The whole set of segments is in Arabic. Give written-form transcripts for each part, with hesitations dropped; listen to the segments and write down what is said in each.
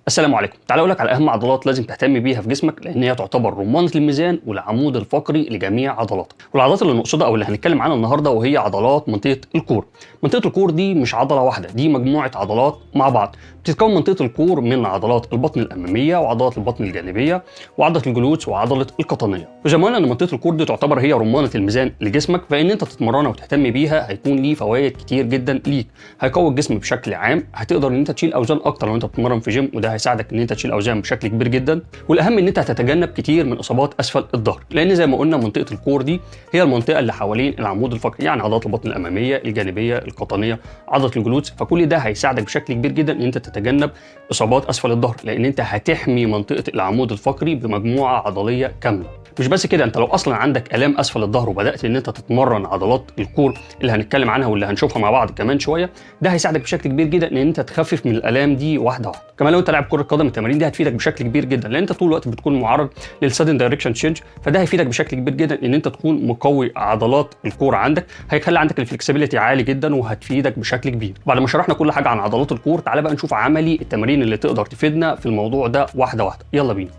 السلام عليكم. تعالى اقول لك على اهم عضلات لازم تهتم بيها في جسمك، لان هي تعتبر رمانة الميزان والعمود الفقري لجميع عضلاتك. والعضلات اللي نقصدها او اللي هنتكلم عنها النهارده وهي عضلات منطقة الكور. منطقة الكور دي مش عضلة واحدة، دي مجموعة عضلات مع بعض. بتتكون منطقة الكور من عضلات البطن الامامية وعضلات البطن الجانبية وعضلة الجلوتس وعضلة القطنية. وزي ما قلنا ان منطقة الكور دي تعتبر هي رمانة الميزان لجسمك، فان انت تتمرنها وتهتم بيها هيكون ليه فوائد كتير جدا ليك. هيقوي الجسم بشكل عام، هتقدر ان انت تشيل اوزان اكتر لو انت بتتمرن في جيم، وده هيساعدك ان انت تشيل اوزان بشكل كبير جدا. والاهم ان انت هتتجنب كتير من اصابات اسفل الظهر، لان زي ما قلنا منطقه الكور دي هي المنطقه اللي حوالين العمود الفقري، يعني عضلات البطن الاماميه الجانبيه القطنيه عضله الجلوتس. فكل ده هيساعدك بشكل كبير جدا ان انت تتجنب اصابات اسفل الظهر، لان انت هتحمي منطقه العمود الفقري بمجموعه عضليه كامله. مش بس كده، انت لو اصلا عندك الام اسفل الظهر وبدات ان انت تتمرن عضلات الكور اللي هنتكلم عنها واللي هنشوفها مع بعض كمان شويه، ده هيساعدك بشكل كبير جدا ان انت تخفف من الالام دي واحده واحده. كمان لو انت لاعب كره قدم، التمارين دي هتفيدك بشكل كبير جدا، لان انت طول الوقت بتكون معرض للسادن دايركشن تشينج، فده هيفيدك بشكل كبير جدا ان انت تكون مقوي عضلات الكور عندك. هيخلي عندك الفلكسبيليتي عالي جدا وهتفيدك بشكل كبير. بعد ما شرحنا كل حاجه عن عضلات الكور، تعالى بقى نشوف عملي التمارين اللي تقدر تفيدنا في الموضوع ده واحده واحده. يلا بينا.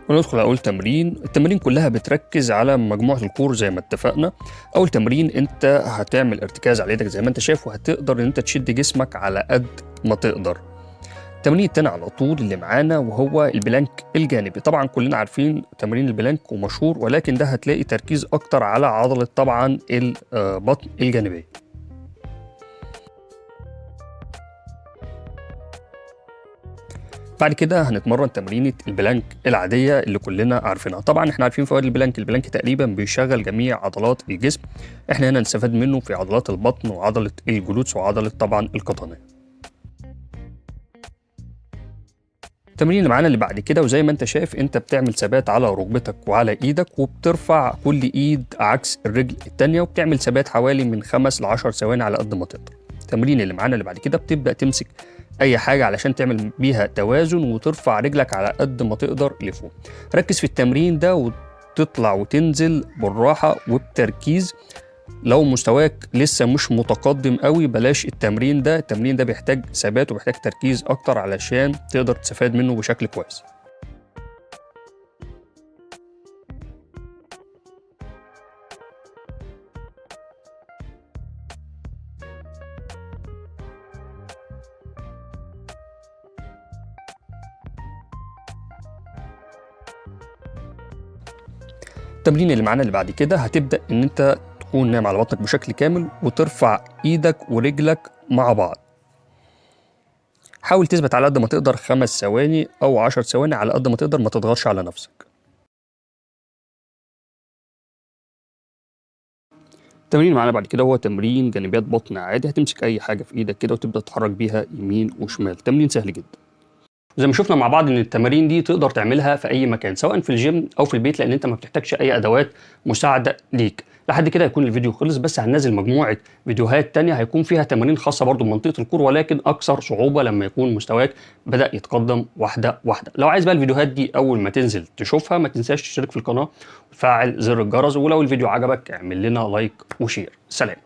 وندخل أول تمرين. التمارين كلها بتركز على مجموعة الكور زي ما اتفقنا. أول تمرين أنت هتعمل ارتكاز على إيدك زي ما أنت شايف، وهتقدر إن أنت تشد جسمك على قد ما تقدر. التمرين التاني على طول اللي معانا وهو البلانك الجانبي. طبعا كلنا عارفين تمرين البلانك ومشهور، ولكن ده هتلاقي تركيز أكتر على عضلة طبعا البطن الجانبية. بعد كده هنتمرن تمرينة البلانك العادية اللي كلنا عارفينها. طبعا احنا عارفين فوائد البلانك تقريبا بيشغل جميع عضلات الجسم. احنا هنا نستفاد منه في عضلات البطن وعضلة الجلوتس وعضلة طبعا القطنية. التمرين اللي معانا اللي بعد كده، وزي ما انت شايف انت بتعمل ثبات على ركبتك وعلى ايدك، وبترفع كل ايد عكس الرجل التانية، وبتعمل ثبات حوالي من 5 ل 10 ثواني على قد ما تقدر. التمرين اللي معانا اللي بعد كده بتبدأ تمسك اي حاجه علشان تعمل بيها توازن وترفع رجلك على قد ما تقدر لفوق. ركز في التمرين ده وتطلع وتنزل بالراحه وبتركيز. لو مستواك لسه مش متقدم قوي بلاش التمرين ده. التمرين ده بيحتاج ثبات وبيحتاج تركيز اكتر علشان تقدر تستفاد منه بشكل كويس. التمرين اللي معانا اللي بعد كده هتبدأ ان انت تكون نايم على بطنك بشكل كامل وترفع ايدك ورجلك مع بعض. حاول تثبت على قد ما تقدر 5 ثواني او 10 ثواني على قد ما تقدر، ما تضغطش على نفسك. التمرين معانا بعد كده هو تمرين جانبيات بطن عادي. هتمسك اي حاجه في ايدك كده وتبدا تتحرك بيها يمين وشمال. تمرين سهل جدا. زي ما شفنا مع بعض ان التمارين دي تقدر تعملها في اي مكان، سواء في الجيم او في البيت، لان انت ما بتحتاجش اي ادوات مساعده ليك. لحد كده يكون الفيديو خلص، بس هننزل مجموعه فيديوهات تانية هيكون فيها تمارين خاصه برضو بمنطقه الكور، ولكن اكثر صعوبه لما يكون مستواك بدا يتقدم واحده واحده. لو عايز بقى الفيديوهات دي اول ما تنزل تشوفها، ما تنساش تشترك في القناه وتفعل زر الجرس، ولو الفيديو عجبك اعمل لنا لايك وشير. سلام.